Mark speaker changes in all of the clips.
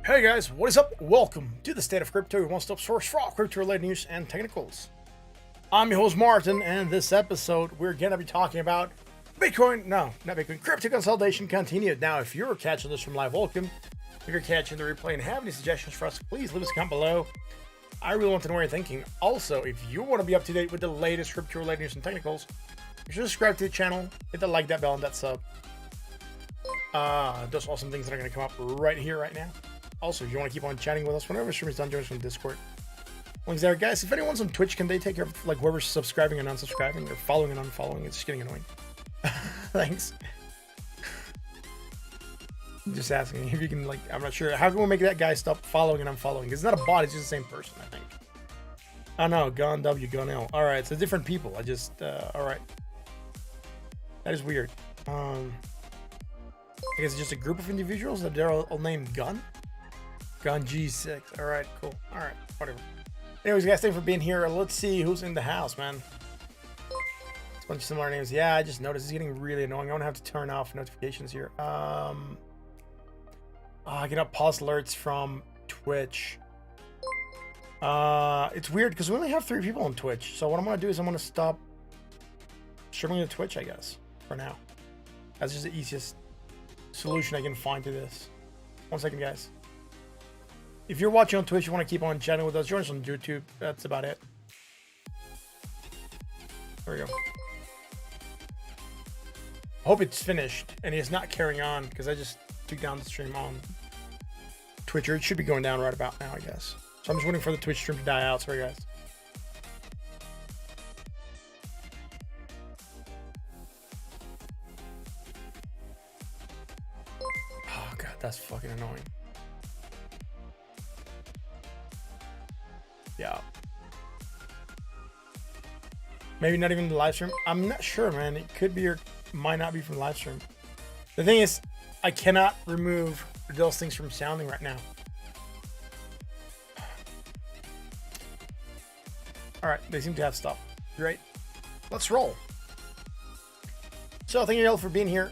Speaker 1: Hey guys, what is up? Welcome to the State of Crypto, your one-stop source for all crypto-related news and technicals. I'm your host Martin, and this episode we're gonna be talking about crypto consolidation continued. Now, if you're catching this from live, welcome. If you're catching the replay and have any suggestions for us, please leave us a comment below. I really want to know what you're thinking. Also, if you want to be up to date with the latest crypto-related news and technicals, you should subscribe to the channel, hit that like, that bell, and that sub. Those awesome things that are gonna come up right here, right now. Also, if you want to keep on chatting with us whenever the stream is done, join us on Discord. Links there, guys. If anyone's on Twitch, can they take care of like whoever's subscribing and unsubscribing, or following and unfollowing? It's just getting annoying. Thanks. Just asking if you can, like, I'm not sure. How can we make that guy stop following and unfollowing? It's not a bot, it's just the same person, I think. Oh no, Gone W, Gone L. Alright, it's different people. I just, alright. That is weird. I guess it's just a group of individuals that they're all named Gun? Gun G6. Alright, cool. Alright, whatever. Anyways, guys, thanks for being here. Let's see who's in the house, man. It's a bunch of similar names. Yeah, I just noticed it's getting really annoying. I'm gonna have to turn off notifications here. I get up pause alerts from Twitch. It's weird because we only have 3 people on Twitch. So what I'm gonna do is I'm gonna stop streaming to Twitch, I guess, for now. That's just the easiest solution I can find to this. 1 second, guys. If you're watching on Twitch, you want to keep on chatting with us, join us on YouTube. That's about it. There we go. Hope it's finished and it's not carrying on because I just took down the stream on Twitch. It should be going down right about now, I guess. So I'm just waiting for the Twitch stream to die out. Sorry, guys. Oh, God, that's fucking annoying. Maybe not even the live stream. I'm not sure, man. It could be or might not be from the live stream. The thing is, I cannot remove those things from sounding right now. All right, they seem to have stuff. Great. Let's roll. So thank you all for being here.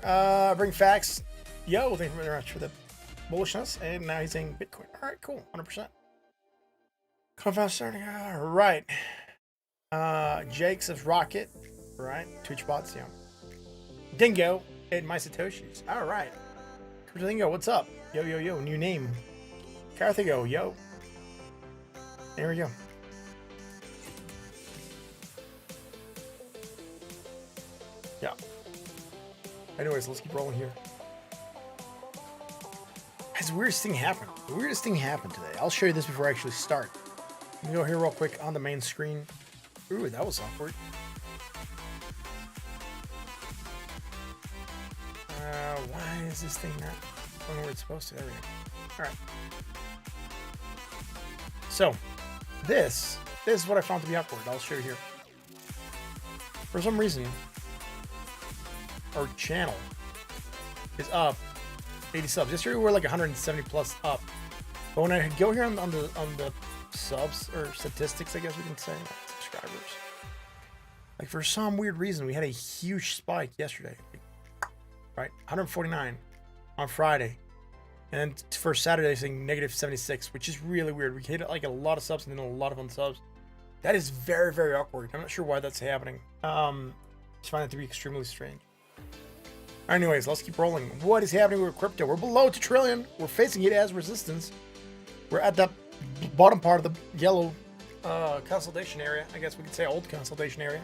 Speaker 1: Bring facts. Yo, thank you very much for the bullishness. And now he's saying Bitcoin. All right, cool. 100%. Compound starting. All right. Jake says Rocket. Right. Twitch bots. Yeah. Dingo and my Satoshis. All right. Dingo, what's up? Yo, yo, yo. New name. Carthago. Yo. There we go. Yeah. Anyways, let's keep rolling here. Has the weirdest thing happened? The weirdest thing happened today. I'll show you this before I actually start. Let me go here real quick on the main screen. Ooh, that was awkward. Why is this thing not going where it's supposed to? There we go. All right. So, this is what I found to be awkward. I'll show you here. For some reason, our channel is up 80 subs. Yesterday we were like 170 plus up. But when I go here on the subs or statistics, I guess we can say, like subscribers, like for some weird reason we had a huge spike yesterday, right? 149 on Friday, and for Saturday saying negative 76, which is really weird. We hit like a lot of subs and then a lot of unsubs. That is very, very awkward. I'm not sure why that's happening. Just find it to be extremely strange. Anyways, let's keep rolling. What is happening with crypto? We're below 2 trillion. We're facing it as resistance. We're at the bottom part of the yellow consolidation area. I guess we could say old consolidation area.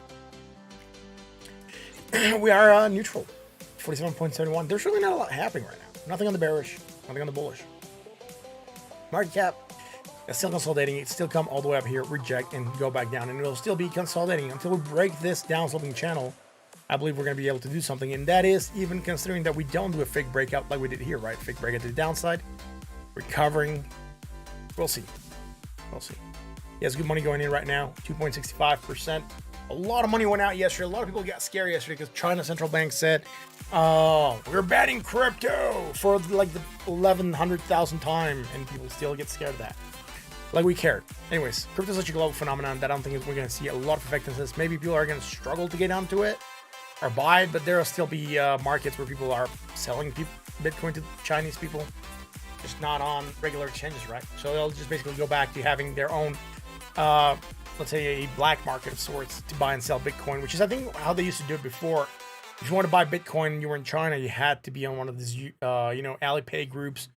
Speaker 1: We are neutral. 47.71. There's really not a lot happening right now. Nothing on the bearish. Nothing on the bullish. Market cap is still consolidating. It's still come all the way up here, reject, and go back down. And it'll still be consolidating until we break this down sloping channel. I believe we're going to be able to do something, and that is even considering that we don't do a fake breakout like we did here, right? Fake breakout to the downside, recovering. We'll see. We'll see. He has good money going in right now, 2.65%. A lot of money went out yesterday. A lot of people got scared yesterday because China Central Bank said, "Oh, we're banning crypto for like the 1100,000th time," and people still get scared of that. Like we cared. Anyways, crypto is such a global phenomenon that I don't think we're going to see a lot of effectiveness. Maybe people are going to struggle to get onto it or buy it, but there will still be markets where people are selling Bitcoin to Chinese people, just not on regular exchanges, right? So they'll just basically go back to having their own, let's say, a black market of sorts to buy and sell Bitcoin, which is, I think, how they used to do it before. If you want to buy Bitcoin and you were in China, you had to be on one of these, Alipay groups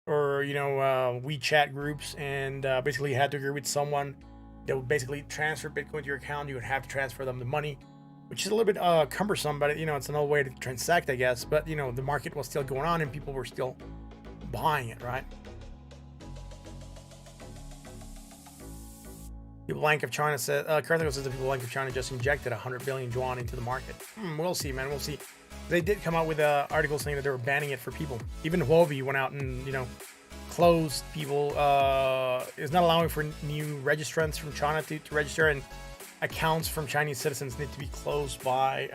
Speaker 1: or, WeChat groups, and basically you had to agree with someone that would basically transfer Bitcoin to your account. You would have to transfer them the money, which is a little bit cumbersome, but it's another way to transact, I guess. But the market was still going on and people were still buying it, right? People Bank of China said, Carthago says the People Bank of China just injected 100 billion yuan into the market. We'll see, man. We'll see. They did come out with an article saying that they were banning it for people. Even Huobi went out and closed people. Is not allowing for new registrants from China to register, and accounts from Chinese citizens need to be closed by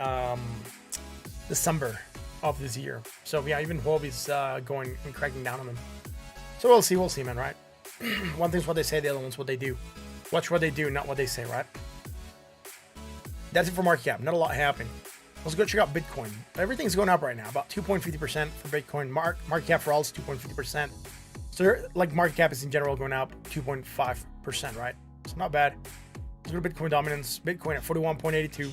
Speaker 1: December of this year. So yeah, even Huobi's going and cracking down on them. So we'll see, man, right? One thing's what they say, the other one's what they do. Watch what they do, not what they say, right? That's it for market cap. Not a lot happening. Let's go check out Bitcoin. Everything's going up right now, about 2.50% for Bitcoin. Market cap for all is 2.50%. So like market cap is in general going up 2.5%, right? So not bad. Let's go to Bitcoin dominance. Bitcoin at 41.82.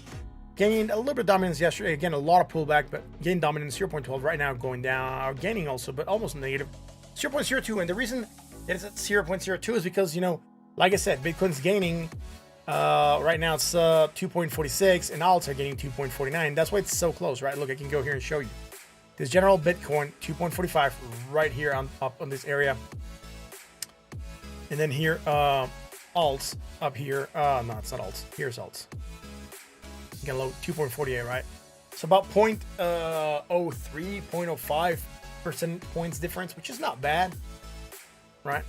Speaker 1: Gained a little bit of dominance yesterday. Again, a lot of pullback, but gained dominance 0.12 right now, going down, or gaining also, but almost negative 0.02. And the reason it's at 0.02 is because, like I said, Bitcoin's gaining. Right now it's 2.46, and alts are gaining 2.49. That's why it's so close, right? Look, I can go here and show you. This general Bitcoin 2.45 right here up on this area, and then here alts up here. No, it's not alts. Here's alts. You can load 2.48, right? So about 0.03, 0.05 percent points difference, which is not bad, right?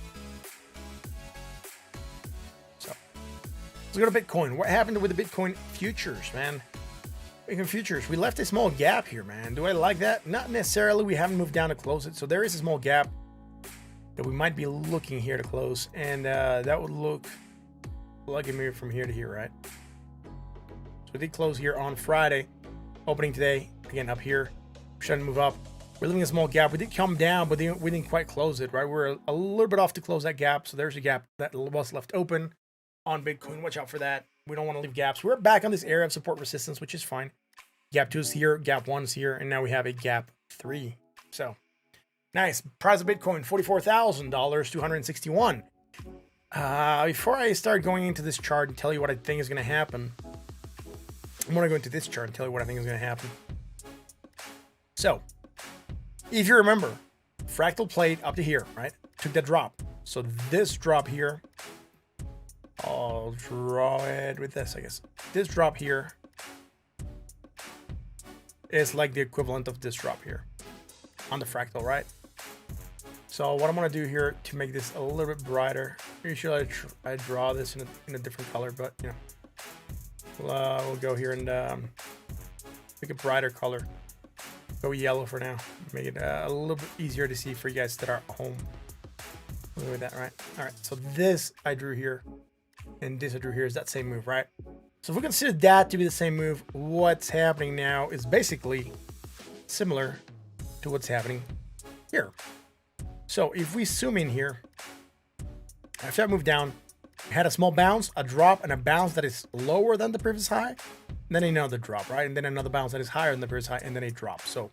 Speaker 1: Let's go to Bitcoin. What happened with the Bitcoin futures, man? Bitcoin futures. We left a small gap here, man. Do I like that? Not necessarily. We haven't moved down to close it. So there is a small gap that we might be looking here to close. And that would look like a move from here to here, right? So we did close here on Friday. Opening today. Again, up here. We shouldn't move up. We're leaving a small gap. We did come down, but we didn't quite close it, right? We're a little bit off to close that gap. So there's a gap that was left open on Bitcoin. Watch out for that. We don't want to leave gaps. We're back on this area of support resistance, which is fine. Gap 2 is here, gap 1 is here, and now we have a gap 3. So nice. Price of Bitcoin, $44,000, 261. Before I start going into this chart and tell you what I think is going to happen, I'm going to go into this chart and tell you what I think is going to happen. So if you remember, fractal played up to here, right? Took that drop. So this drop here, I'll draw it with this, I guess. This drop here is like the equivalent of this drop here on the fractal, right? So what I'm gonna do here to make this a little bit brighter, usually I draw this in a different color, but you know, we'll go here and make a brighter color. Go yellow for now. Make it a little bit easier to see for you guys that are at home. Look at that, right? All right, so this I drew here. And this I drew here is that same move, right? So if we consider that to be the same move, what's happening now is basically similar to what's happening here. So if we zoom in here, after I moved down, we had a small bounce, a drop, and a bounce that is lower than the previous high, and then another drop, right? And then another bounce that is higher than the previous high, and then a drop. So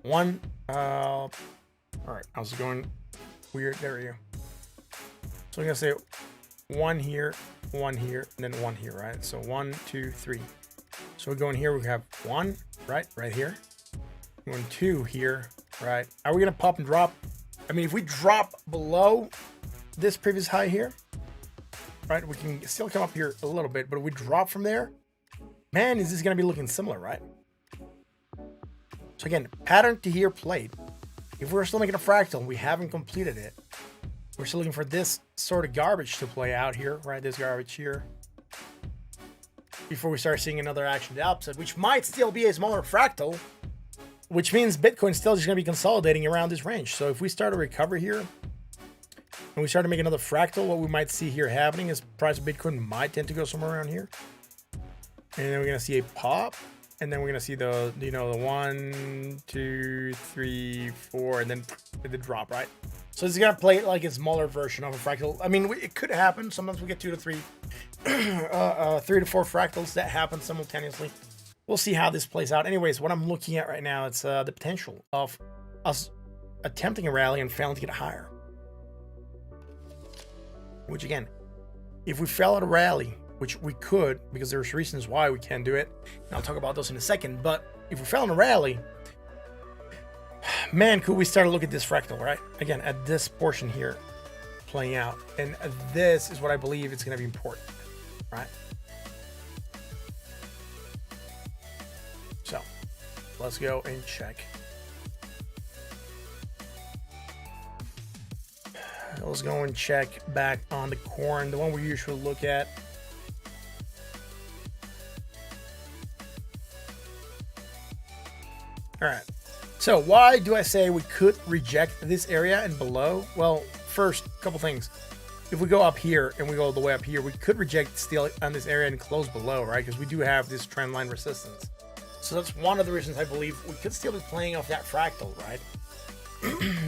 Speaker 1: one, all right, I was going weird. There we go. So I'm gonna say one here, and then one here, right? So 1, 2, 3. So we go in here, we have 1, right here. 1, 2 here, right? Are we gonna pop and drop? I mean, if we drop below this previous high here, right, we can still come up here a little bit, but if we drop from there, man, is this gonna be looking similar, right? So again, pattern to here played. If we're still making a fractal, we haven't completed it. We're still looking for this sort of garbage to play out here, right? This garbage here. Before we start seeing another action to the opposite, which might still be a smaller fractal, which means Bitcoin still just going to be consolidating around this range. So if we start to recover here, and we start to make another fractal, what we might see here happening is price of Bitcoin might tend to go somewhere around here. And then we're going to see a pop. And then we're going to see the, you know, the 1, 2, 3, 4, and then the drop, right? So it's going to play it like a smaller version of a fractal. I mean, it could happen. Sometimes we get 2 to 3, 3 to 4 fractals that happen simultaneously. We'll see how this plays out. Anyways, what I'm looking at right now, it's the potential of us attempting a rally and failing to get higher. Which again, if we fail at a rally, which we could, because there's reasons why we can't do it, and I'll talk about those in a second, but if we fail in a rally, man, could we start to look at this fractal, right? Again, at this portion here playing out. And this is what I believe it's going to be important, right? So let's go and check. Let's go and check back on the corn, the one we usually look at. All right, so why do I say we could reject this area and below? Well, first, a couple things. If we go up here and we go all the way up here, we could reject still on this area and close below, right? Because we do have this trend line resistance. So that's one of the reasons I believe we could still be playing off that fractal, right?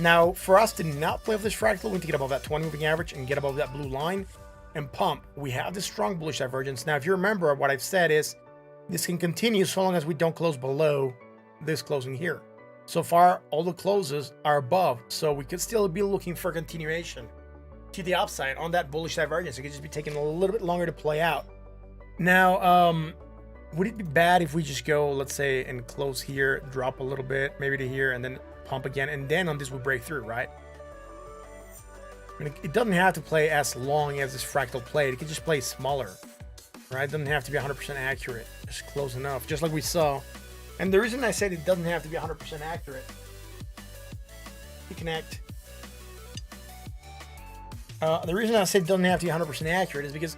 Speaker 1: Now, for us to not play off this fractal, we need to get above that 20 moving average and get above that blue line and pump. We have this strong bullish divergence. Now, if you remember, what I've said is this can continue so long as we don't close below this closing here. So far, all the closes are above, so we could still be looking for continuation to the upside on that bullish divergence. It could just be taking a little bit longer to play out. Now, would it be bad if we just go, let's say, and close here, drop a little bit, maybe to here, and then pump again, and then on this we break through, right? I mean, it doesn't have to play as long as this fractal played. It could just play smaller, right? It doesn't have to be 100% accurate, just close enough, just like we saw. And the reason I said it doesn't have to be 100% accurate, to connect. The reason I said it doesn't have to be 100% accurate is because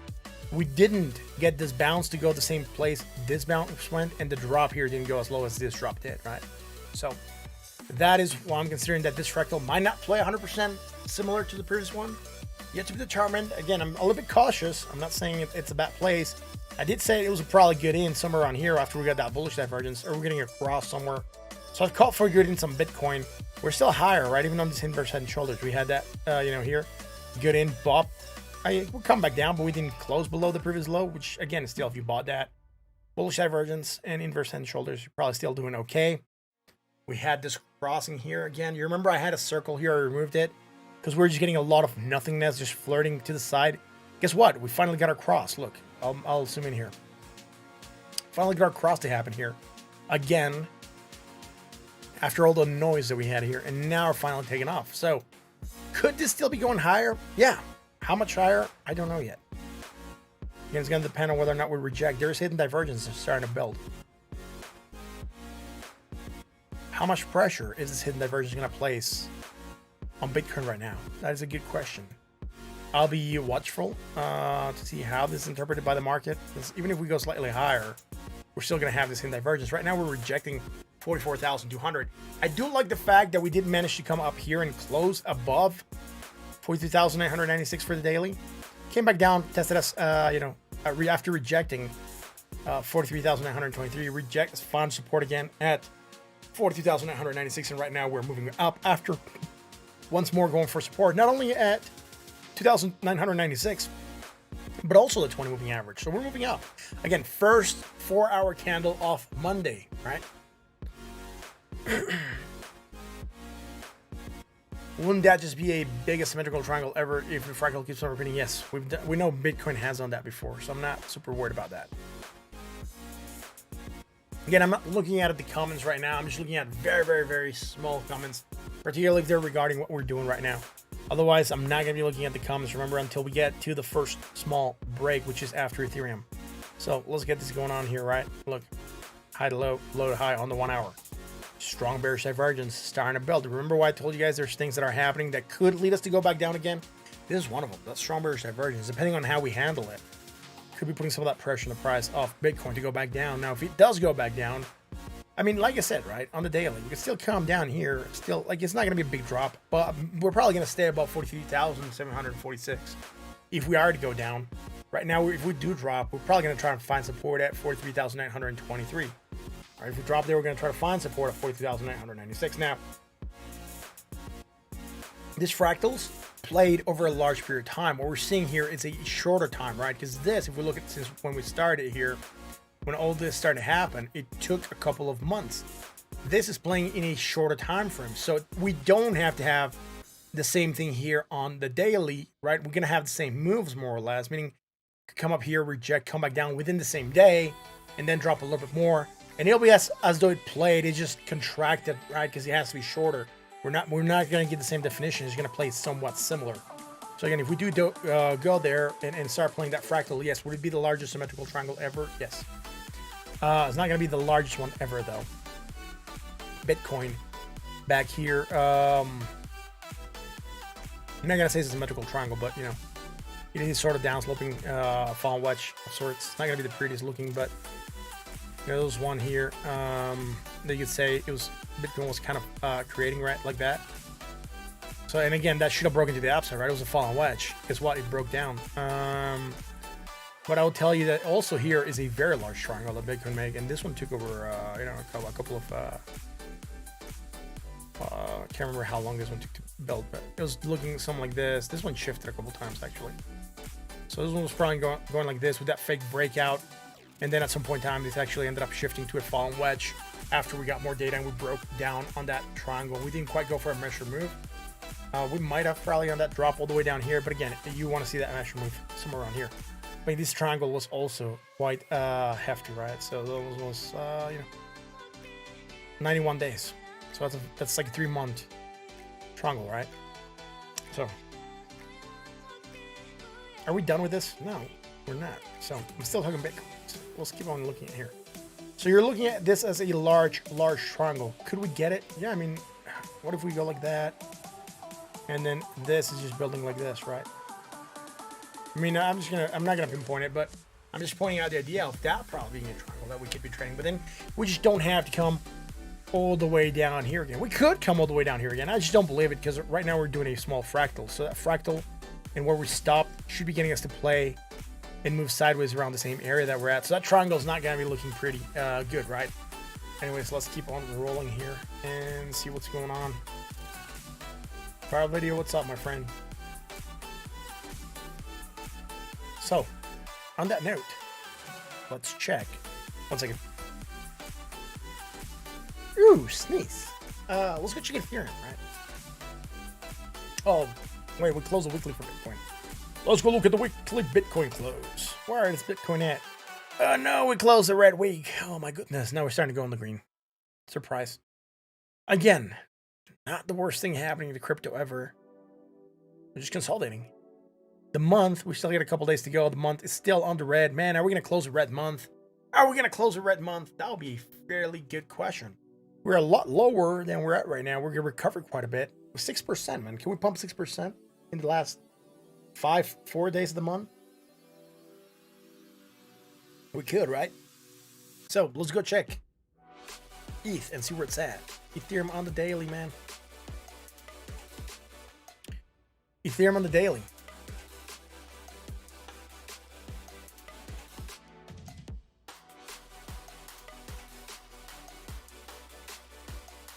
Speaker 1: we didn't get this bounce to go the same place this bounce went, and the drop here didn't go as low as this drop did, right? So that is why I'm considering that this fractal might not play 100% similar to the previous one. Yet to be determined. Again, I'm a little bit cautious. I'm not saying it's a bad place. I did say it was a probably good in somewhere around here after we got that bullish divergence, or we're getting a cross somewhere. So I've caught for good in some Bitcoin. We're still higher, right? Even on this inverse head and shoulders, we had that, here, good in, bop. We'll come back down, but we didn't close below the previous low, which again, still, if you bought that bullish divergence and inverse head and shoulders, you're probably still doing okay. We had this crossing here again. You remember I had a circle here, I removed it because we're just getting a lot of nothingness, just flirting to the side. Guess what? We finally got our cross. Look, I'll zoom in here. Finally got our cross to happen here again after all the noise that we had here, and now we're finally taking off. So could this still be going higher? Yeah. How much higher? I don't know yet. Again, it's going to depend on whether or not we reject. There is hidden divergence starting to build. How much pressure is this hidden divergence going to place on Bitcoin right now? That is a good question. I'll be watchful to see how this is interpreted by the market. Because even if we go slightly higher, we're still going to have this hidden divergence. Right now, we're rejecting 44,200. I do like the fact that we did manage to come up here and close above 42,996 for the daily. Came back down, tested us, after rejecting 43,923. Found support again at 42,996, and right now we're moving up after once more going for support, not only at 2,996, but also the 20 moving average. So we're moving up. Again, first 4-hour candle off Monday, right? Wouldn't that just be a big asymmetrical triangle ever if the fractal keeps on repeating? Yes, we know Bitcoin has done that before, so I'm not super worried about that. Again, I'm not looking at the comments right now. I'm just looking at very, very, very small comments, particularly if they're regarding what we're doing right now. Otherwise, I'm not going to be looking at the comments, remember, until we get to the first small break, which is after Ethereum. So let's get this going on here, right? Look, high to low, low to high on the 1 hour. Strong bearish divergence starting to build. Remember why I told you guys there's things that are happening that could lead us to go back down again? This is one of them. That strong bearish divergence, depending on how we handle it, could be putting some of that pressure on the price of Bitcoin to go back down. Now, if it does go back down, I mean, like I said, right, on the daily, we can still come down here. Still, like, it's not going to be a big drop, but we're probably going to stay above 43,746 if we are to go down. Right now, if we do drop, we're probably going to try and find support at 43,923. All right, if we drop there, we're going to try to find support at 42,996. Now, this fractals played over a large period of time. What we're seeing here is a shorter time, right? Because this, if we look at since when we started here, when all this started to happen, it took a couple of months. This is playing in a shorter time frame. So we don't have to have the same thing here on the daily, right? We're going to have the same moves more or less, meaning come up here, reject, come back down within the same day, and then drop a little bit more. And it'll be as though it played, it just contracted, right? Because it has to be shorter. We're not going to get the same definition. It's going to play somewhat similar. So again, if we do go there and start playing that fractal, yes, would it be the largest symmetrical triangle ever? Yes. It's not going to be the largest one ever, though. Bitcoin back here. I'm not going to say it's a symmetrical triangle, but, it is sort of down-sloping fallen wedge of sorts. It's not going to be the prettiest looking, but there was one here that you could say Bitcoin was kind of creating right like that. So, and again, that should have broken to the upside, right? It was a fallen wedge. Guess what? It broke down. But I will tell you that also here is a very large triangle that Bitcoin made, and this one took over, a couple of. I can't remember how long this one took to build, but it was looking something like this. This one shifted a couple times actually. So this one was probably going like this with that fake breakout. And then at some point in time, this actually ended up shifting to a fallen wedge after we got more data and we broke down on that triangle. We didn't quite go for a measure move. We might have probably on that drop all the way down here. But again, you want to see that measure move somewhere around here. I mean, this triangle was also quite hefty, right? So that was 91 days. So that's like a 3-month triangle, right? So are we done with this? No, we're not. So I'm still talking Bitcoin. Let's keep on looking at here. So you're looking at this as a large triangle. Could we get it? Yeah, I mean, what if we go like that? And then this is just building like this, right? I mean, I'm not gonna pinpoint it, but I'm just pointing out the idea of that probably being a triangle that we could be trading. But then we just don't have to come all the way down here again. We could come all the way down here again. I just don't believe it because right now we're doing a small fractal. So that fractal and where we stopped should be getting us to play and move sideways around the same area that we're at. So that triangle is not going to be looking pretty good, right? Anyways, let's keep on rolling here and see what's going on. Fire video, what's up, my friend? So, on that note, let's check. 1 second. Ooh, sneeze. Let's go check Ethereum, right? Oh, wait, we close the weekly for Bitcoin. Let's go look at the weekly Bitcoin close. Where is Bitcoin at? Oh no, we closed the red week. Oh my goodness, now we're starting to go in the green. Surprise. Again, not the worst thing happening to crypto ever. We're just consolidating. The month, we still got a couple days to go. The month is still on the red. Man, are we going to close a red month? Are we going to close a red month? That would be a fairly good question. We're a lot lower than we're at right now. We're going to recover quite a bit. 6%, man. Can we pump 6% in the last 4 days of the month? We could, right? So let's go check ETH and see where it's at. Ethereum on the daily, man. Ethereum on the daily.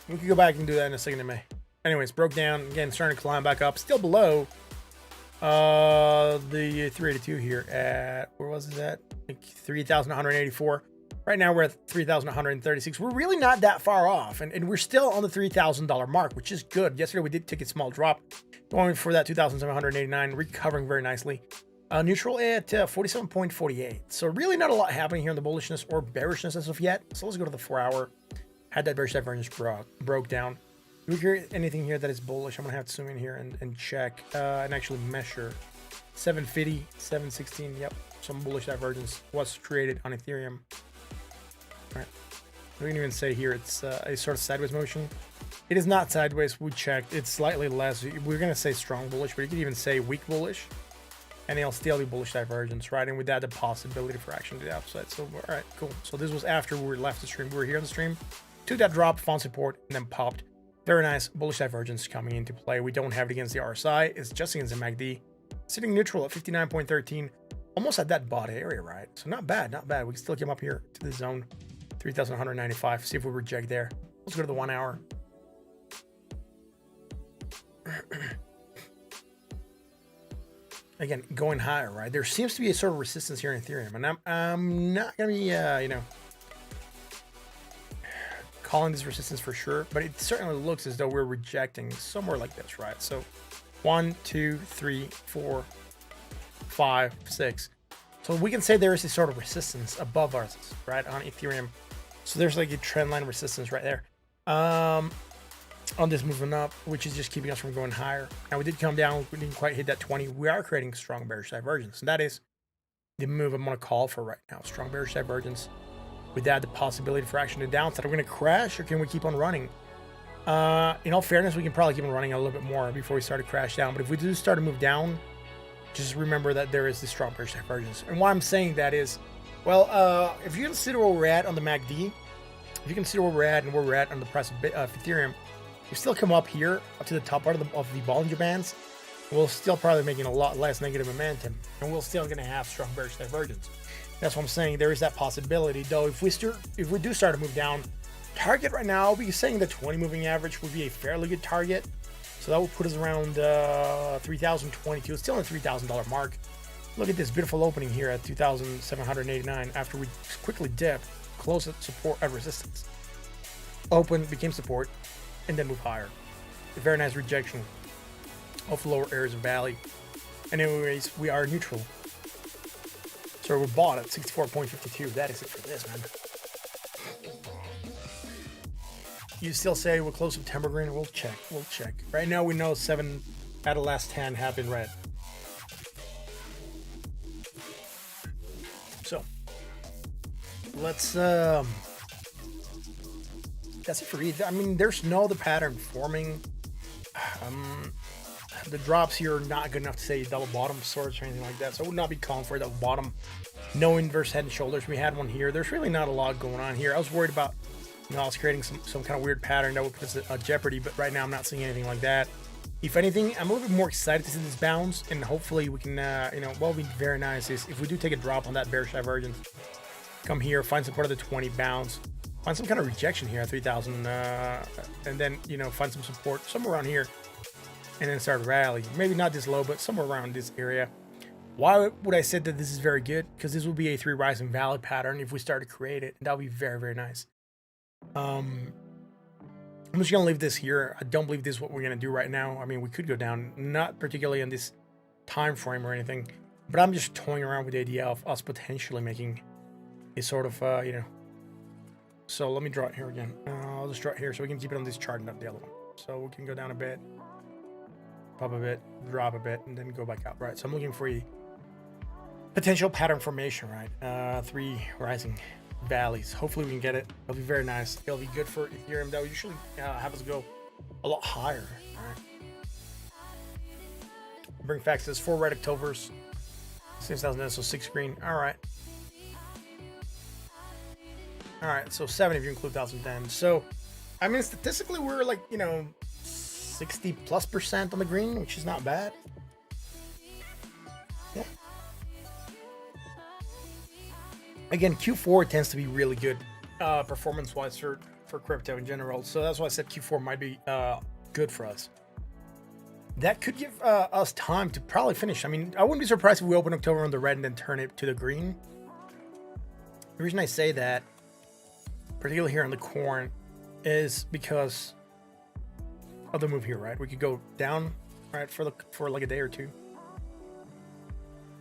Speaker 1: We could go back and do that in a second in May. Anyways, broke down again, starting to climb back up, still below the 382 here at, where was it at? Like 3,184. Right now we're at 3,136. We're really not that far off, and we're still on the $3,000 mark, which is good. Yesterday we did take a small drop, going for that 2,789, recovering very nicely. Neutral at 47.48. So really not a lot happening here in the bullishness or bearishness as of yet. So let's go to the 4 hour. Had that bearish divergence broke down. Do we hear anything here that is bullish? I'm gonna have to zoom in here and check and actually measure. 750, 716. Yep, some bullish divergence was created on Ethereum. All right, we can even say here it's a sort of sideways motion. It is not sideways. We checked. It's slightly less. We're gonna say strong bullish, but you could even say weak bullish, and it'll still be bullish divergence, right? And with that, the possibility for action to the upside. So all right, cool. So this was after we left the stream. We were here on the stream. Took that drop, found support, and then popped. Very nice bullish divergence coming into play. We don't have it against the RSI. It's just against the MACD. Sitting neutral at 59.13. Almost at that bot area, right? So not bad, not bad. We can still come up here to the zone. 3,195. See if we reject there. Let's go to the 1 hour. Again, going higher, right? There seems to be a sort of resistance here in Ethereum. And I'm not going to be, you know, calling this resistance for sure, but it certainly looks as though we're rejecting somewhere like this, right? So 1, 2, 3, 4, 5, 6. So we can say there is a sort of resistance above us, right, on Ethereum. So there's like a trend line resistance right there on this movement up, which is just keeping us from going higher. Now we did come down, we didn't quite hit that 20. We are creating strong bearish divergence, and that is the move I'm going to call for right now. Strong bearish divergence. With that, the possibility for action to downside. Are we going to crash or can we keep on running? In all fairness, we can probably keep on running a little bit more before we start to crash down. But if we do start to move down, just remember that there is this strong bearish divergence. And why I'm saying that is, well, if you consider where we're at on the MACD, if you consider where we're at and where we're at on the price of Ethereum, we still come up here up to the top part of the Bollinger Bands. We'll still probably making a lot less negative momentum, and we're still going to have strong bearish divergence. That's what I'm saying. There is that possibility, though. If we do start to move down, target right now, I'll be saying the 20 moving average would be a fairly good target. So that will put us around 3,022. It's still on the $3,000 mark. Look at this beautiful opening here at 2,789 after we quickly dipped, close at support at resistance. Open, became support, and then move higher. A very nice rejection of lower areas of valley. And anyways, we are neutral. So we're bought at 64.52. That is it for this, man. You still say we'll close September green? We'll check. We'll check. Right now we know 7 out of the last 10 have been red. So let's that's it for ETH. I mean, there's no other pattern forming. The drops here are not good enough to say double bottom sorts or anything like that. So I would not be calling for a double bottom. No inverse head and shoulders. We had one here. There's really not a lot going on here. I was worried about, I was creating some kind of weird pattern that would put us at jeopardy, but right now I'm not seeing anything like that. If anything, I'm a little bit more excited to see this bounce, and hopefully we can, what would be very nice is if we do take a drop on that bearish divergence, come here, find support of the 20, bounce, find some kind of rejection here at 3,000, and then, find some support somewhere around here, and then start rallying. Maybe not this low, but somewhere around this area. Why would I say that this is very good? Because this will be a 3 rising valley pattern if we start to create it. That would be very, very nice. I'm just going to leave this here. I don't believe this is what we're going to do right now. I mean, we could go down, not particularly in this time frame or anything, but I'm just toying around with the idea of us potentially making a sort of, So let me draw it here again. I'll just draw it here so we can keep it on this chart and not the other one. So we can go down a bit, pop a bit, drop a bit, and then go back up, right? So I'm looking for a potential pattern formation, right? 3 rising valleys. Hopefully we can get it. It'll be very nice. It'll be good for Ethereum. That will usually have us go a lot higher. All right. Bring facts says 4 red Octobers, 6,000, so 6 green. All right. All right. So 7 if you include 1,010. So, I mean, statistically, we're like 60+% on the green, which is not bad. Yeah. Again, Q4 tends to be really good performance-wise for crypto in general. So that's why I said Q4 might be good for us. That could give us time to probably finish. I mean, I wouldn't be surprised if we open October on the red and then turn it to the green. The reason I say that, particularly here on the corn, is because of the move here, right? We could go down, right, for like a day or two.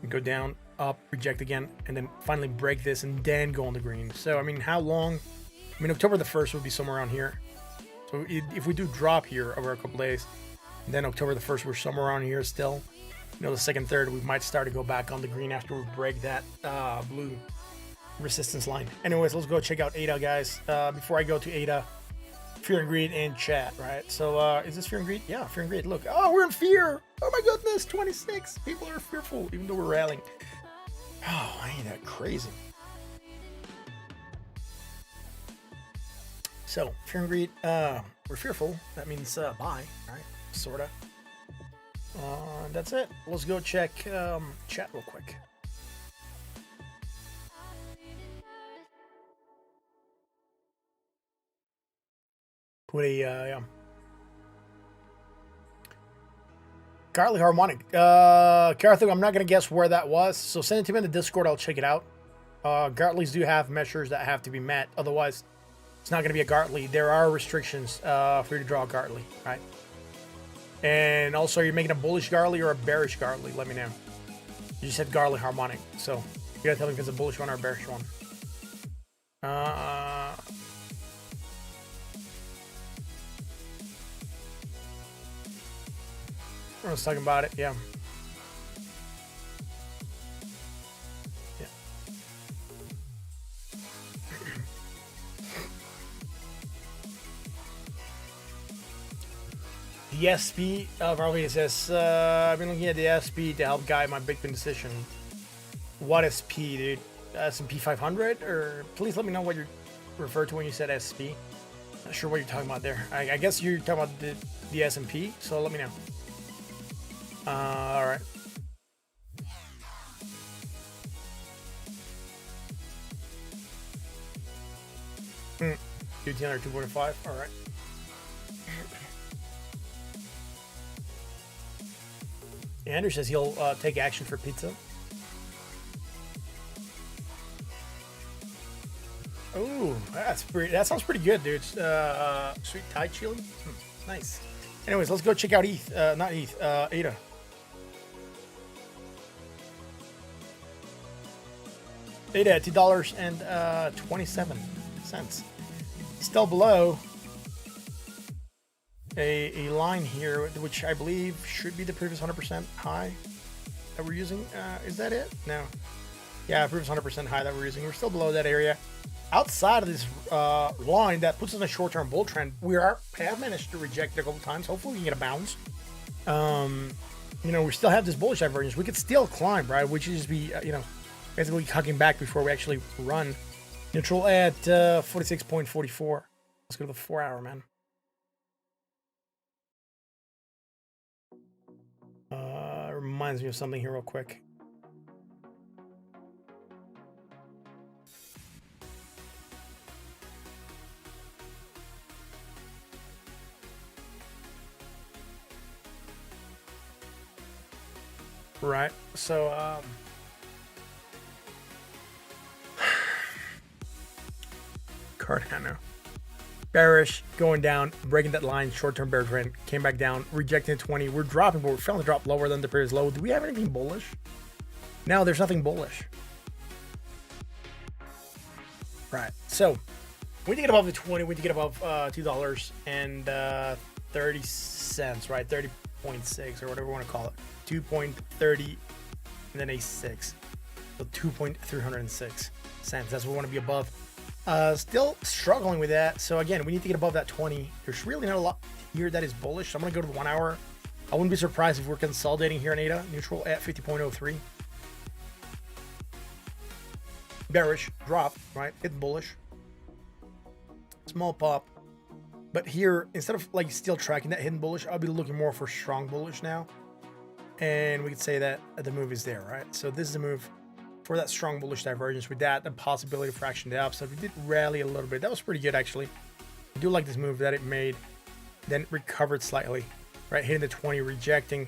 Speaker 1: We go down, up, reject again, and then finally break this and then go on the green. So, I mean, how long? I mean, October the 1st would be somewhere around here. So if we do drop here over a couple days, then October the 1st, we're somewhere around here still. The 2nd, 3rd, we might start to go back on the green after we break that blue resistance line. Anyways, let's go check out ADA, guys. Before I go to ADA, Fear and Greed in chat, right? So, is this Fear and Greed? Yeah, Fear and Greed. Look, oh, we're in fear. Oh my goodness, 26. People are fearful, even though we're rallying. Oh, ain't that crazy? So, Fear and Greed, we're fearful. That means buy, right? Sorta. That's it. Let's go check chat real quick. Put a Garlic Harmonic. Carthu, I'm not gonna guess where that was, so send it to me in the Discord. I'll check it out. Gartleys do have measures that have to be met, otherwise it's not gonna be a Gartley. There are restrictions for you to draw a Gartley, right? And also, you're making a bullish Gartley or a bearish Gartley. Let me know. You said Garlic Harmonic, so you gotta tell me if it's a bullish one or a bearish one. I was talking about it, yeah. The SP, probably says, I've been looking at the SP to help guide my Bitcoin decision. What SP, dude? S&P 500? Or please let me know what you refer to when you said SP. Not sure what you're talking about there. I guess you're talking about the S&P, so let me know. All right. $210 or 2.5. All right. Andrew says he'll take action for pizza. Oh, that sounds pretty good, dude. Sweet Thai chili. Nice. Anyways, let's go check out ETH. Not ETH. ADA. ADA at $2.27. Still below a line here, which I believe should be the previous 100% high that we're using. Is that it? No. Yeah, previous 100% high that we're using. We're still below that area. Outside of this line that puts us in a short-term bull trend, we have managed to reject it a couple times. Hopefully we can get a bounce. You know, we still have this bullish divergence. We could still climb, right? We should just be, you know, basically hugging back before we actually run. Neutral at 46.44. Let's go to the 4 hour, man. Reminds me of something here real quick. Right, so Cardano. Bearish, going down, breaking that line, short-term bear trend, came back down, rejecting 20. We're dropping, but we're failing to drop lower than the previous low. Do we have anything bullish? No, there's nothing bullish. Right, so we need to get above the 20, we need to get above $2 and 30 cents, right? 30.6 or whatever we want to call it. 2.30 and then a 6. So 2.306 cents. That's what we want to be above. Still struggling with that. So again, we need to get above that 20. There's really not a lot here that is bullish. So I'm going to go to the 1 hour. I wouldn't be surprised if we're consolidating here in ADA. Neutral at 50.03. Bearish, drop, right? It's bullish. Small pop. But here, instead of like still tracking that hidden bullish, I'll be looking more for strong bullish now. And we could say that the move is there, right? So this is the move for that strong bullish divergence. With that, the possibility for action to the upside. We did rally a little bit. That was pretty good, actually. I do like this move that it made. Then recovered slightly, right? Hitting the 20, rejecting,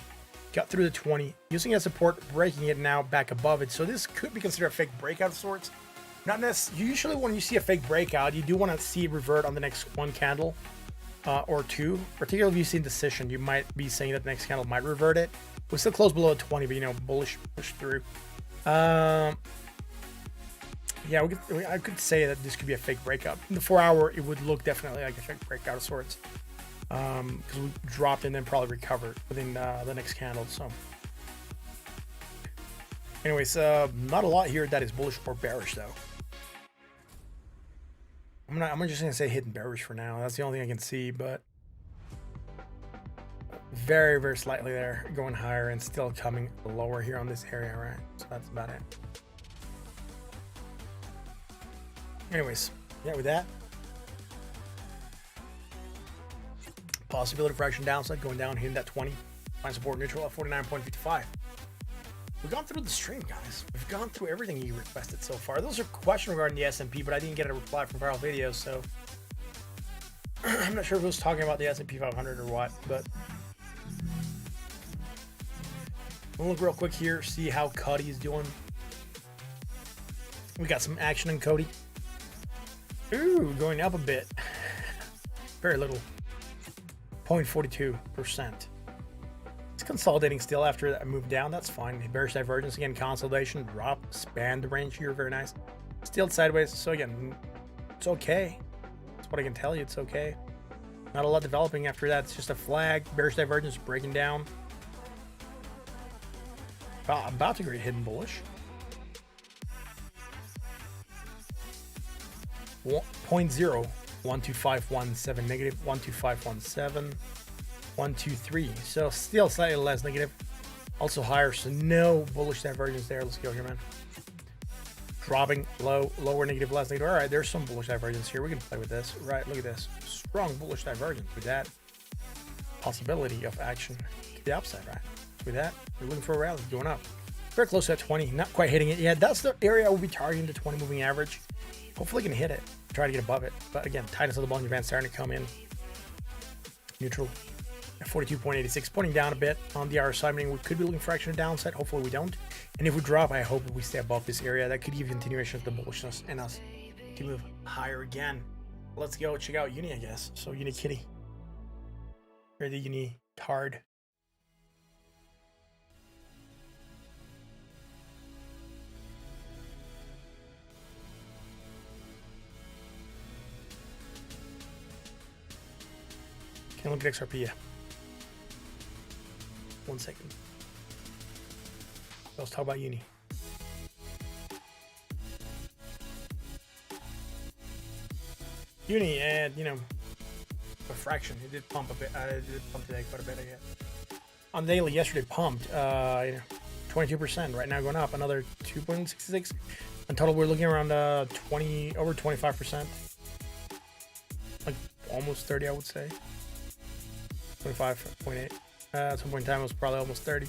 Speaker 1: got through the 20, using it as support, breaking it now back above it. So this could be considered a fake breakout of sorts. Not necessarily. Usually when you see a fake breakout, you do want to see it revert on the next one candle or two. Particularly if you see indecision, you might be saying that the next candle might revert it. We're still close below 20, but you know, bullish push through. Yeah, I could say that this could be a fake breakout. In the 4 hour, it would look definitely like a fake breakout of sorts. Because we dropped and then probably recovered within the next candle. So, anyways, not a lot here that is bullish or bearish though. I'm just gonna say hidden bearish for now. That's the only thing I can see, but very, very slightly there, going higher and still coming lower here on this area, right? So that's about it. Anyways, yeah, with that, possibility for action downside, going down, hitting that 20, find support neutral at 49.55. We've gone through the stream, guys. We've gone through everything you requested so far. Those are questions regarding the S&P, but I didn't get a reply from viral videos, so I'm not sure if it was talking about the S&P 500 or what, but we'll look real quick here, see how Cody is doing. We got some action in Cody. Ooh, going up a bit. Very little. 0.42%. It's consolidating still after that move down. That's fine. Bearish divergence again. Consolidation, drop, span the range here. Very nice. Still sideways. So again, it's okay. That's what I can tell you. It's okay. Not a lot developing after that. It's just a flag. Bearish divergence breaking down. About to create hidden bullish. 0.12517 negative, 12517, 123. So still slightly less negative, also higher. So no bullish divergence there. Let's go here, man. Dropping low, lower negative, less negative. All right, there's some bullish divergence here. We can play with this. Right, look at this. Strong bullish divergence. With that, possibility of action to the upside, right? With that, we're looking for a rally going up. Very close to that 20, not quite hitting it yet. That's the area I will be targeting, the 20 moving average. Hopefully, can hit it. Try to get above it. But again, tightness of the Bollinger Band starting to come in. Neutral at 42.86, pointing down a bit on the RSI, meaning we could be looking for action downside. Hopefully, we don't. And if we drop, I hope we stay above this area. That could give continuation of the bullishness and us to move higher again. Let's go check out Uni, I guess. So, Uni Kitty. Or the Uni Tard. Can't look at XRP yet. 1 second. Let's talk about Uni. Uni, and you know, a fraction. It did pump a bit. It did pump today quite a bit, I guess. on the daily yesterday pumped 22%. Right now going up another 2.66. In total, we're looking around over 25%, like almost 30, I would say. 25.8. At some point in time, it was probably almost 30.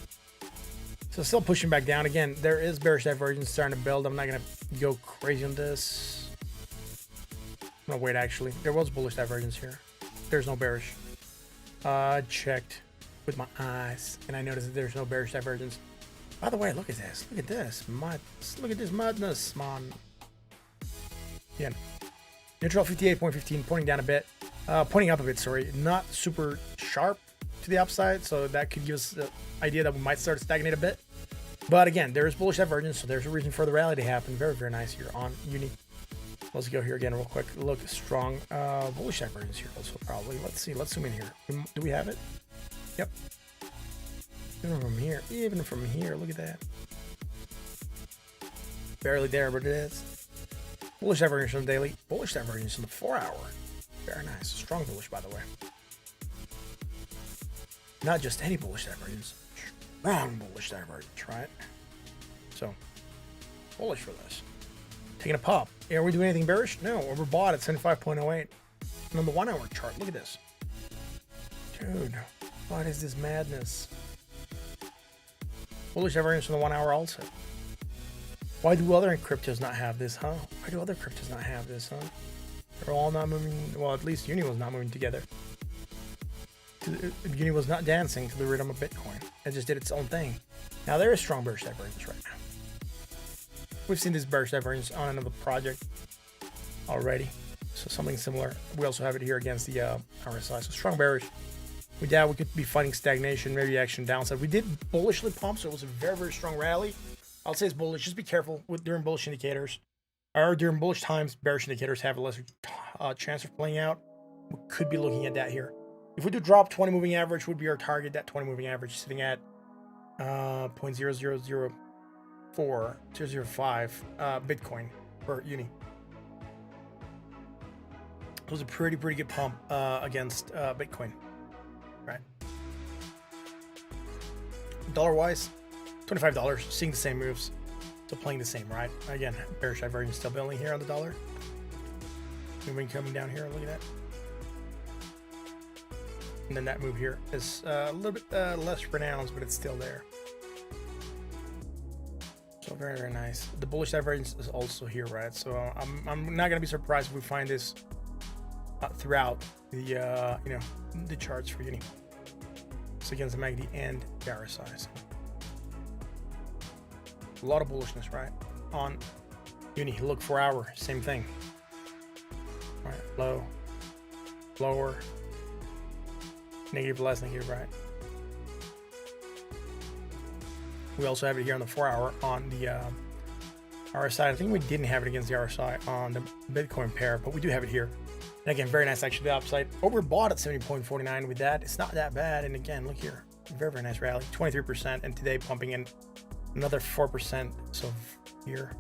Speaker 1: So still pushing back down. Again, there is bearish divergence starting to build. I'm not gonna go crazy on this. No, wait, actually, there was bullish divergence here. There's no bearish. Checked with my eyes, and I noticed that there's no bearish divergence. By the way, look at this. Look at this. Look at this madness, man. Yeah. Neutral 58.15, pointing down a bit. Pointing up a bit, sorry. Not super sharp to the upside, so that could give us the idea that we might start to stagnate a bit. But again, there is bullish divergence, so there's a reason for the rally to happen. Very, very nice here on Uni. Let's go here again real quick. Look, strong bullish divergence here also probably. Let's see. Let's zoom in here. Do we have it? Yep. Even from here, look at that. Barely there, but it is. Bullish divergence on the daily. Bullish divergence on the 4 hour. Very nice. Strong bullish, by the way. Not just any bullish divergence. Strong bullish divergence, right? So, bullish for this. Taking a pop. Are we doing anything bearish? No, overbought at 75.08. And on the 1 hour chart, look at this. Dude, what is this madness? Bullish divergence on the 1 hour also. Why do other cryptos not have this, huh? Why do other cryptos not have this, huh? They're all not moving. Well, at least Uni was not moving together. Uni was not dancing to the rhythm of Bitcoin. It just did its own thing. Now there is strong bearish divergence right now. We've seen this bearish divergence on another project already. So something similar. We also have it here against the RSI. So strong bearish. We doubt we could be fighting stagnation, maybe action downside. We did bullishly pump, so it was a very, very strong rally. I'll say it's bullish. Just be careful during bullish indicators. Or during bullish times, bearish indicators have a lesser chance of playing out. We could be looking at that here. If we do drop 20 moving average, would be our target. That 20 moving average sitting at 0.0004, 0.005 Bitcoin per Uni. It was a pretty good pump against Bitcoin. Right. Dollar-wise, $25. Seeing the same moves. Still playing the same, right? Again, bearish divergence still building here on the dollar. Moving coming down here, look at that. And then that move here is a little bit less pronounced, but it's still there. So very, very nice. The bullish divergence is also here, right? So I'm not gonna be surprised if we find this throughout the the charts for Uni. So against the MACD and the RSI. So a lot of bullishness, right? On Uni, look 4 hour, same thing. All right, low, lower, negative, less negative, right? We also have it here on the 4 hour on the RSI. I think we didn't have it against the RSI on the Bitcoin pair, but we do have it here. And again, very nice actually the upside. Overbought at 70.49 with that. It's not that bad. And again, look here. Very, very nice rally. 23%. And today pumping in another 4%. So here.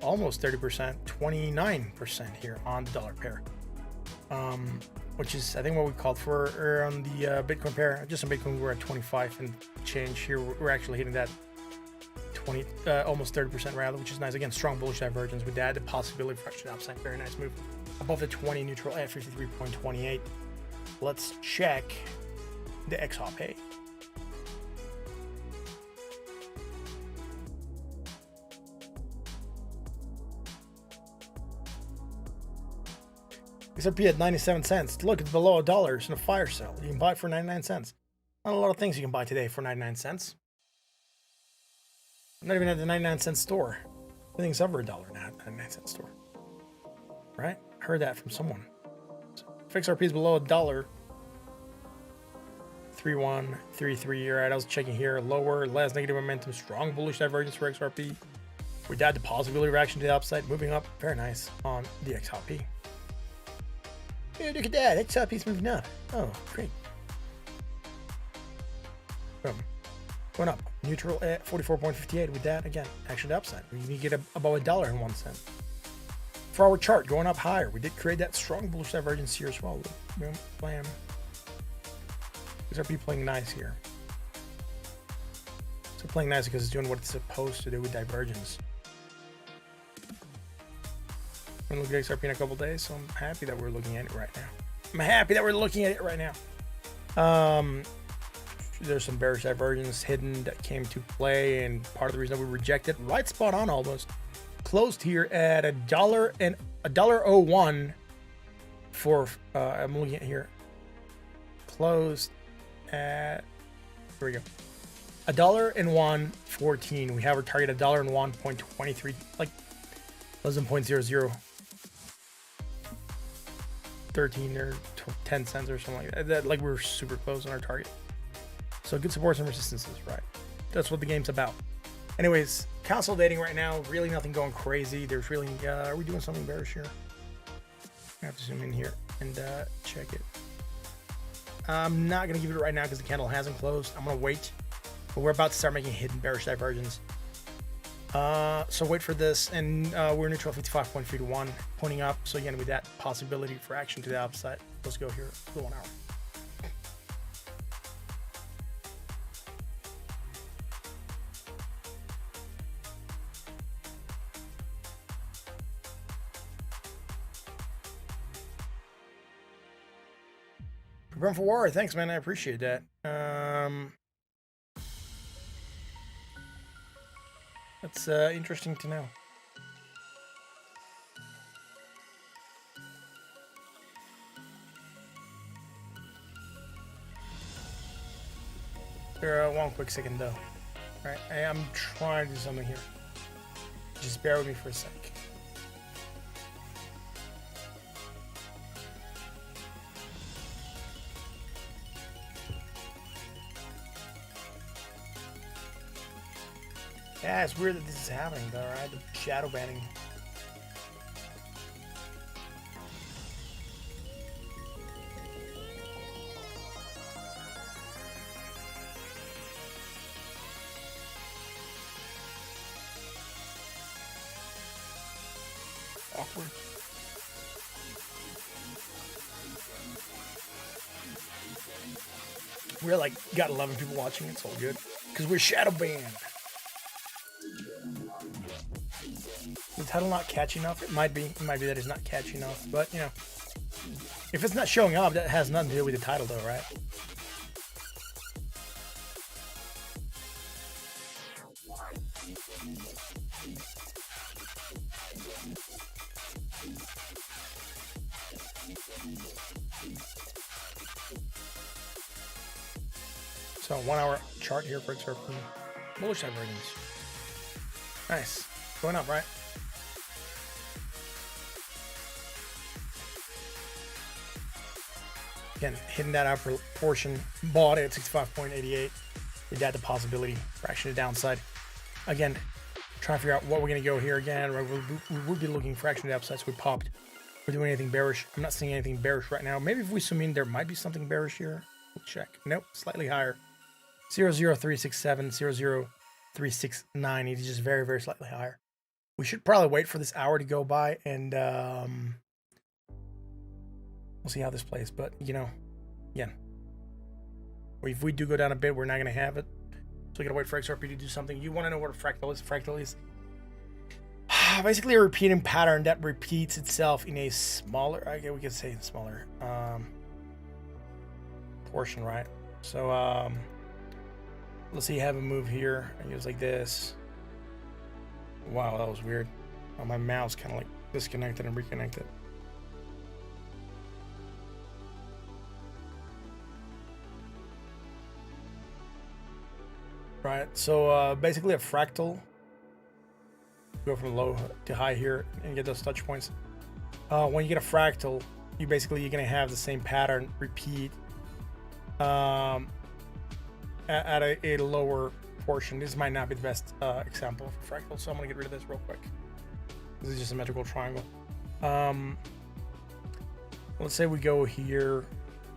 Speaker 1: Almost 30%. 29% here on the dollar pair. Which is, I think, what we called for on the Bitcoin pair. Just on Bitcoin, we're at 25 and change. Here, we're actually hitting that 20, almost 30% rally, which is nice. Again, strong bullish divergence with that. The possibility for action upside. Very nice move. Above the 20 neutral at 53.28. Let's check the XRP. XRP at 97 cents. Look, it's below $1. It's in a fire sale. You can buy it for 99 cents. Not a lot of things you can buy today for 99 cents. Not even at the 99-cent store. Everything's over $1 now at the 99-cent store. Right? Heard that from someone. So XRP is below $1. 3133. All right, I was checking here. Lower, less negative momentum, strong bullish divergence for XRP. We got the possibility of action to the upside, moving up. Very nice on the XRP. Hey, look at that. XRP's moving up. Oh, great. Boom. Going up. Neutral at 44.58 with that. Again, action to upside. We need to get above $1 in 1 cent. For our chart, going up higher. We did create that strong bullish divergence here as well. Boom, blam. XRP playing nice here. So playing nice because it's doing what it's supposed to do with divergence. I'm gonna look at XRP in a couple days, so I'm happy that we're looking at it right now. I'm happy that we're looking at it right now. There's some bearish divergence hidden that came to play, and part of the reason that we rejected, right spot on almost, closed here at $1.01 for I'm looking at here, closed at, here we go, $1.0114. We have our target $1.01.23, like less than 0.0013 or 10 cents or something like that. Like we're super close on our target. So good supports and resistances, right? That's what the game's about. Anyways, consolidating right now, really nothing going crazy. There's really, are we doing something bearish here? I have to zoom in here and check it. I'm not gonna give it right now because the candle hasn't closed. I'm gonna wait, but we're about to start making hidden bearish divergence. So wait for this, and we're neutral 55.31, pointing up. So again, with that possibility for action to the upside, let's go here for 1 hour. Run for war. Thanks, man. I appreciate that. That's interesting to know. Here, 1 quick second though. All right, I am trying to do something here. Just bear with me for a sec. Yeah, it's weird that this is happening though, right? The shadow banning. Awkward. We're like, got 11 people watching, it's all good. Because we're shadow banned. The title not catchy enough? It might be that it's not catchy enough, but you know, if it's not showing up, that has nothing to do with the title though, right? So 1 hour chart here for XRP. Bullish divergence. Nice. Going up, right? Again, hitting that upper portion, bought it at 65.88. We had the possibility for action to downside. Again, trying to figure out what we're going to go here again. Right? We would be looking for action to the upside, so we popped. We're doing anything bearish. I'm not seeing anything bearish right now. Maybe if we zoom in, there might be something bearish here. We'll check. Nope, slightly higher. 00367, 00369. It is just very, very slightly higher. We should probably wait for this hour to go by, and we'll see how this plays. But, you know, again, if we do go down a bit, we're not going to have it. So we got to wait for XRP to do something. You want to know what a fractal is? Fractal is basically a repeating pattern that repeats itself in a smaller, okay, we could say smaller portion, right? So let's see, have a move here. I use like this. Wow, that was weird. Oh, my mouse kind of like disconnected and reconnected. Right, so basically a fractal. Go from low to high here and get those touch points. When you get a fractal, you're gonna have the same pattern repeat at a lower portion. This might not be the best example of fractal, so I'm gonna get rid of this real quick. This is just a symmetrical triangle. Let's say we go here,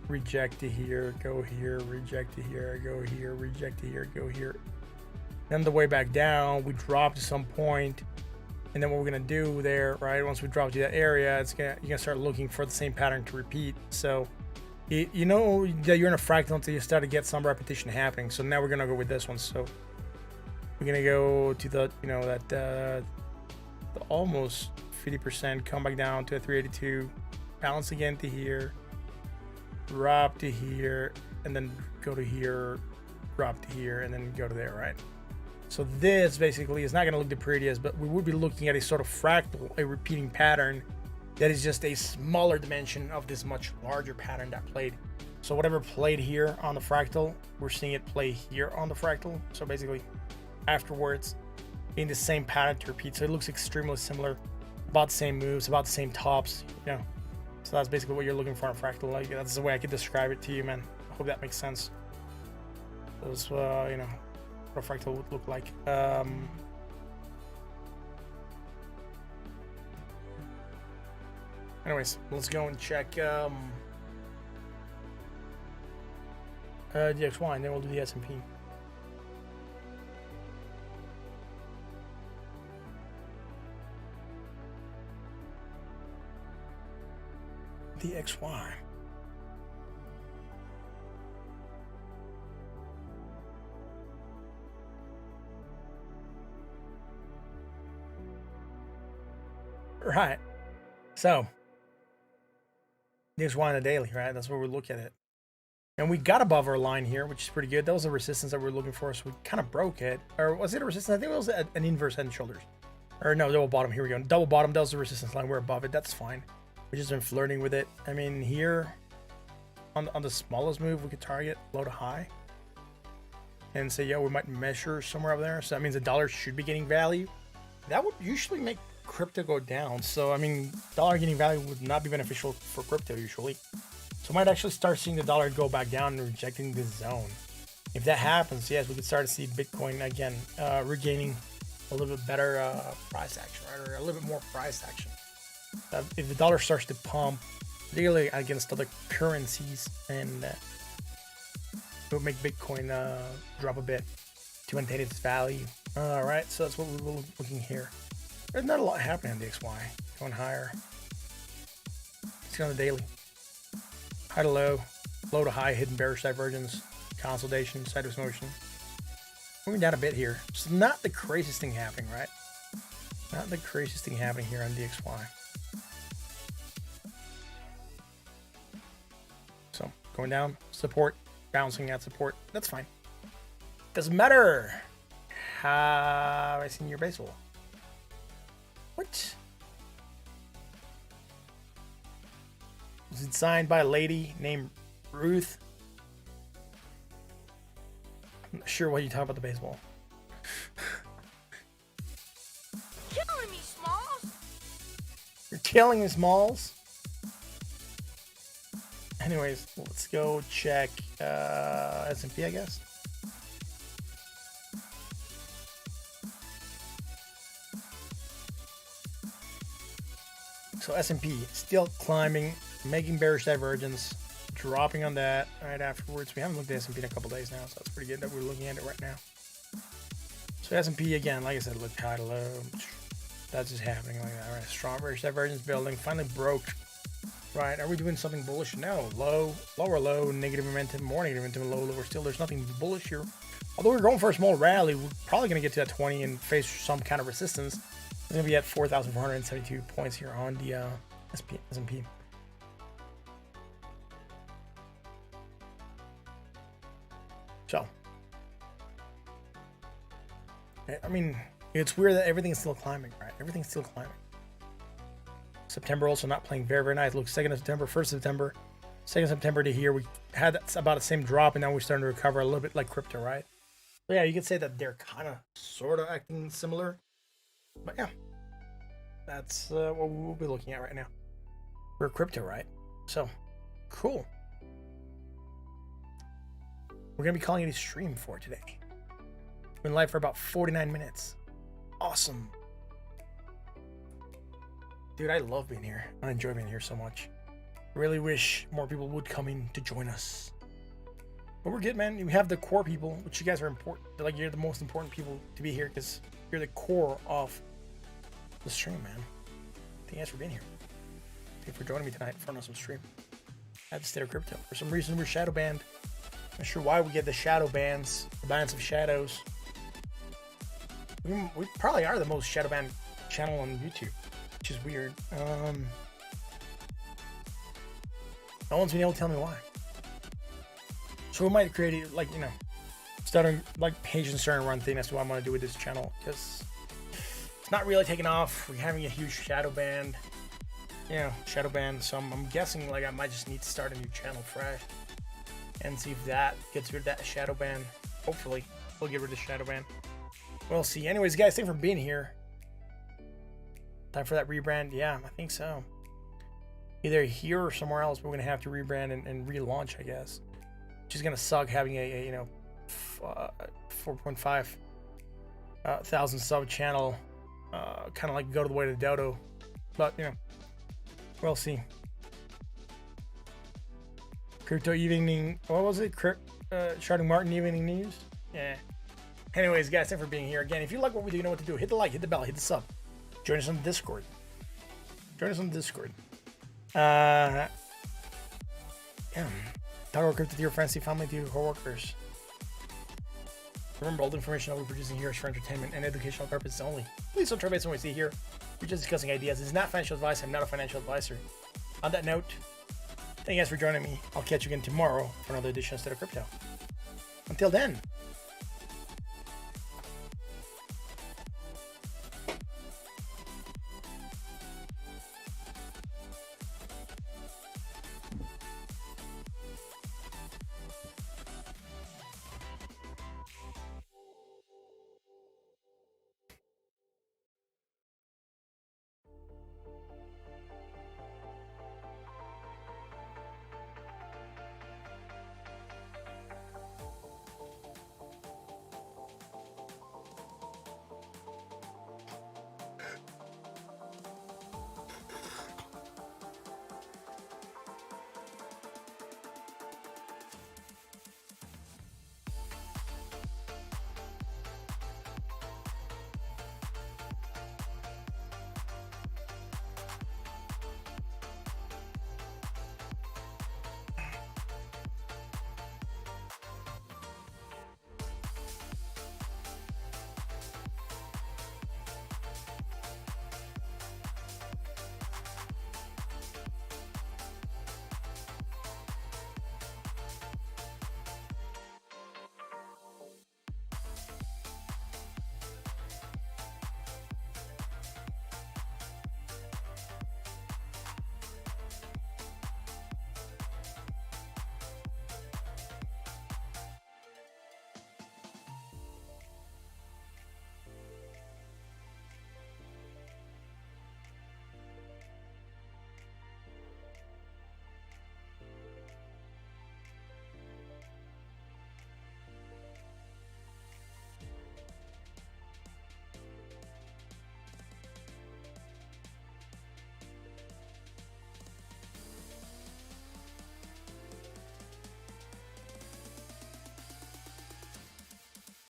Speaker 1: reject to here, go here, reject to here, go here, reject to here, go here. Then the way back down, we drop to some point, and then what we're gonna do there, right? Once we drop to that area, you're gonna start looking for the same pattern to repeat. So You know that you're in a fractal until you start to get some repetition happening. So now we're gonna go with this one. So we're gonna go to the, you know, that the almost 50%, come back down to a 382, bounce again to here, drop to here, and then go to here, drop to here, and then go to there, right? So this basically is not going to look the prettiest, but we would be looking at a sort of fractal, a repeating pattern that is just a smaller dimension of this much larger pattern that played. So whatever played here on the fractal, we're seeing it play here on the fractal. So basically afterwards in the same pattern to repeat. So it looks extremely similar, about the same moves, about the same tops, you know. So that's basically what you're looking for on a fractal. Like, that's the way I could describe it to you, man. I hope that makes sense. Those, you know, what a fractal would look like. Anyways, let's go and check DXY, and then we'll do the S&P. DXY. Right. So DXY on the daily, right? That's where we look at it. And we got above our line here, which is pretty good. That was the resistance that we were looking for, so we kind of broke it. Or was it a resistance? I think it was an inverse head and shoulders. Or no, double bottom. Here we go. Double bottom. That was the resistance line. We're above it. That's fine. We've just been flirting with it. I mean, here on the smallest move, we could target low to high and say, yeah, we might measure somewhere up there. So that means the dollar should be getting value. That would usually make crypto go down. So I mean, dollar getting value would not be beneficial for crypto usually. So we might actually start seeing the dollar go back down and rejecting this zone. If that happens, yes, we could start to see Bitcoin again regaining a little bit better price action, right? Or a little bit more price action. If the dollar starts to pump, particularly against other currencies, and it would make Bitcoin drop a bit to maintain its value. All right, so that's what we were looking here. There's not a lot happening on the XY. Going higher. Let's go on the daily. High to low, low to high, hidden bearish divergence, consolidation, sideways motion. Moving down a bit here. It's not the craziest thing happening, right? Not the craziest thing happening here on DXY. So going down, support, bouncing at support. That's fine. Doesn't matter. Have I seen your baseball? What? Was it signed by a lady named Ruth? I'm not sure what you talk about the baseball.
Speaker 2: Killing me, Smalls.
Speaker 1: You're killing me, Smalls. Anyways, let's go check S&P, I guess. So S&P still climbing, making bearish divergence, dropping on that right afterwards. We haven't looked at S&P in a couple days now, so that's pretty good that we're looking at it right now. So S&P again, like I said, look high to low. That's just happening like that. All right, strong bearish divergence building, finally broke. Right, are we doing something bullish? No, low, lower low, negative momentum, more negative momentum, low, lower still. There's nothing bullish here. Although we're going for a small rally, we're probably going to get to that 20 and face some kind of resistance. It's going to be at 4,472 points here on the S&P. So, I mean, it's weird that everything's still climbing, right? Everything's still climbing. September also not playing very, very nice. Look, 2nd of September, 1st of September, 2nd of September to here, we had about the same drop, and now we're starting to recover a little bit like crypto, right? So yeah, you could say that they're kind of, sort of acting similar. But yeah, that's what we'll be looking at right now. We're crypto, right? So, cool. We're going to be calling it a stream for today. Been live for about 49 minutes. Awesome. Dude, I love being here. I enjoy being here so much. Really wish more people would come in to join us. But we're good, man. We have the core people, which you guys are important. Like, you're the most important people to be here because you're the core of the stream, man. Thank you guys for being here. Thank you for joining me tonight for an awesome stream. at Stellar Crypto. For some reason, we're shadow banned. Not sure why we get the shadow bans, the bans of shadows. We probably are the most shadow banned channel on YouTube, which is weird. No one's been able to tell me why. So we might create it, like, you know, starting like page and starting run thing. That's what I'm gonna do with this channel, because it's not really taking off. We're having a huge shadow ban. Yeah, shadow ban. So I'm guessing like I might just need to start a new channel fresh and see if that gets rid of that shadow ban. Hopefully we'll get rid of the shadow ban. We'll see. Anyways, guys, thanks for being here. Time for that rebrand. Yeah, I think so. Either here or somewhere else, we're gonna have to rebrand and relaunch, I guess. Which is gonna suck having a you know 4.5 thousand sub channel, kind of like go to the way to Dodo, but you know, we'll see. Crypto evening. What was it? Charting Martin evening news. Yeah. Anyways, guys, thanks for being here again. If you like what we do, you know what to do. Hit the like, hit the bell, hit the sub. Join us on the Discord. Yeah. Talk about crypto to your friends, family, to your coworkers. Remember, all the information that we're producing here is for entertainment and educational purposes only. Please don't try based on what we see here. We're just discussing ideas. It's not financial advice. I'm not a financial advisor. On that note, thank you guys for joining me. I'll catch you again tomorrow for another edition of State of Crypto. Until then,